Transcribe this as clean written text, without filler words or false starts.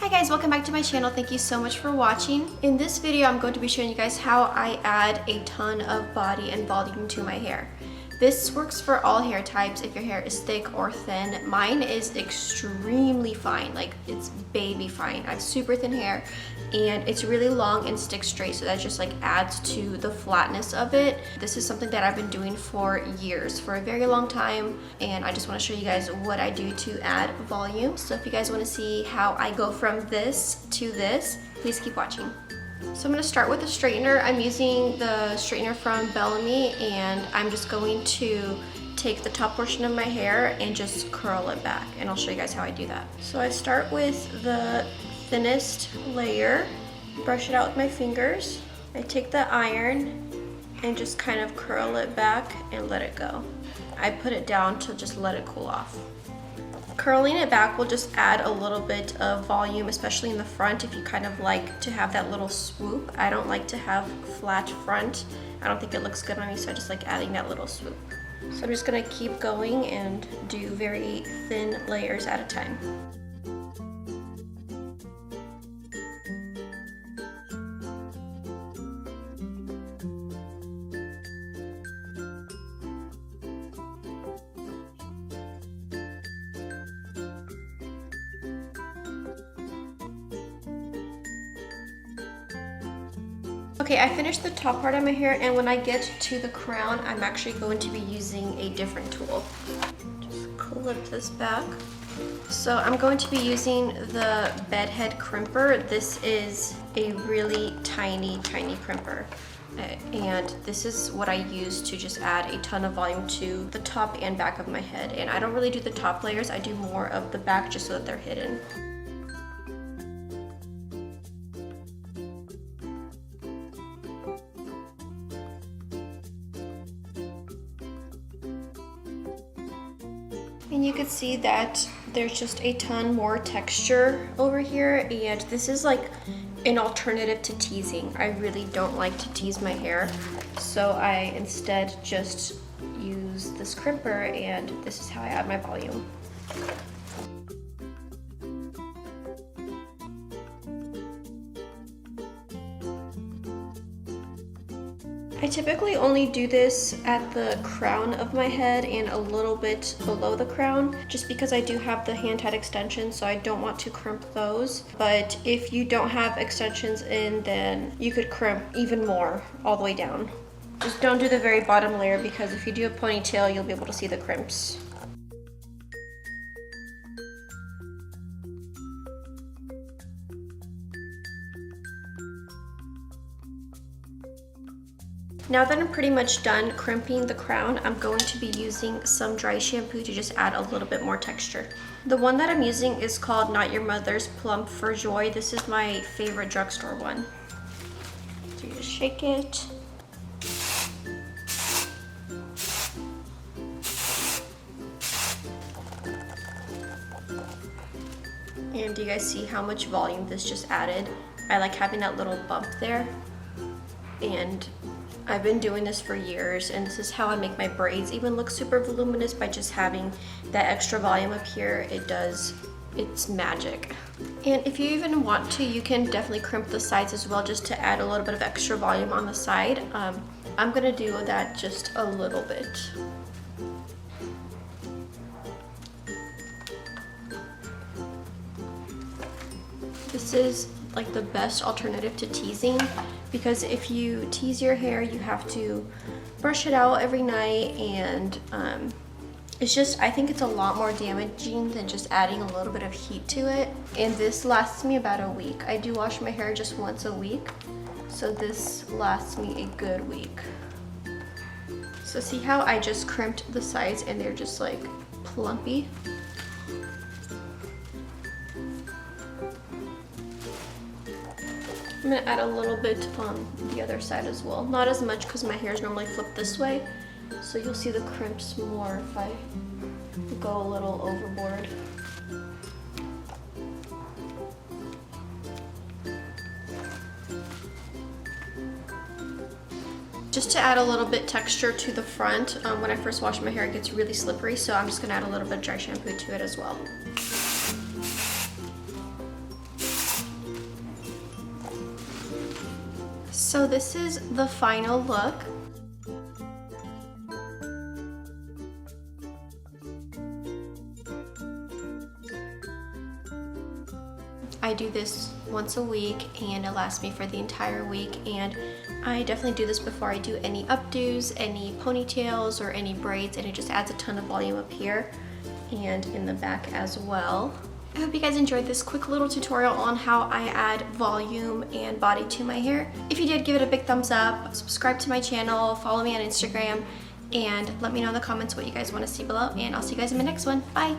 Hi guys, welcome back to my channel. Thank you so much for watching. In this video, I'm going to be showing you guys how I add a ton of body and volume to my hair. This works for all hair types if your hair is thick or thin. Mine is extremely fine, like it's baby fine. I have super thin hair and it's really long and sticks straight, so that just like adds to the flatness of it. This is something that I've been doing for years, for a very long time, and I just want to show you guys what I do to add volume. So if you guys want to see how I go from this to this, please keep watching. So I'm going to start with a straightener. I'm using the straightener from Bellami, and I'm just going to take the top portion of my hair and just curl it back, and I'll show you guys how I do that. So I start with the thinnest layer, brush it out with my fingers. I take the iron and just kind of curl it back and let it go. I put it down to just let it cool off. Curling it back will just add a little bit of volume, especially in the front if you kind of like to have that little swoop. I don't like to have flat front. I don't think it looks good on me, so I just like adding that little swoop. So I'm just gonna keep going and do very thin layers at a time. Okay, I finished the top part of my hair, and when I get to the crown, I'm actually going to be using a different tool. Just clip this back. So I'm going to be using the bedhead crimper. This is a really tiny crimper. And this is what I use to just add a ton of volume to the top and back of my head. And I don't really do the top layers, I do more of the back just so that they're hidden. And you can see that there's just a ton more texture over here, and this is like an alternative to teasing. I really don't like to tease my hair, so I instead just use this crimper, and this is how I add my volume. I typically only do this at the crown of my head and a little bit below the crown, just because I do have the hand-tied extensions, so I don't want to crimp those. But if you don't have extensions in, then you could crimp even more all the way down. Just don't do the very bottom layer, because if you do a ponytail, you'll be able to see the crimps. Now that I'm pretty much done crimping the crown, I'm going to be using some dry shampoo to just add a little bit more texture. The one that I'm using is called Not Your Mother's Plump for Joy. This is my favorite drugstore one. So you just shake it. And do you guys see how much volume this just added? I like having that little bump there. And I've been doing this for years, and this is how I make my braids even look super voluminous, by just having that extra volume up here. It's magic. And if you even want to, you can definitely crimp the sides as well, just to add a little bit of extra volume on the side. I'm gonna do that just a little bit. This is like the best alternative to teasing, because if you tease your hair, you have to brush it out every night, and it's just, I think it's a lot more damaging than just adding a little bit of heat to it. And this lasts me about a week. I do wash my hair just once a week, so this lasts me a good week. So see how I just crimped the sides and they're just like plumpy? I'm gonna add a little bit on the other side as well. Not as much, because my hair is normally flipped this way, so you'll see the crimps more if I go a little overboard. Just to add a little bit texture to the front, when I first wash my hair, it gets really slippery, so I'm just gonna add a little bit of dry shampoo to it as well. So this is the final look. I do this once a week and it lasts me for the entire week, and I definitely do this before I do any updos, any ponytails, or any braids, and it just adds a ton of volume up here and in the back as well. I hope you guys enjoyed this quick little tutorial on how I add volume and body to my hair. If you did, give it a big thumbs up, subscribe to my channel, follow me on Instagram, and let me know in the comments what you guys want to see below, and I'll see you guys in my next one. Bye!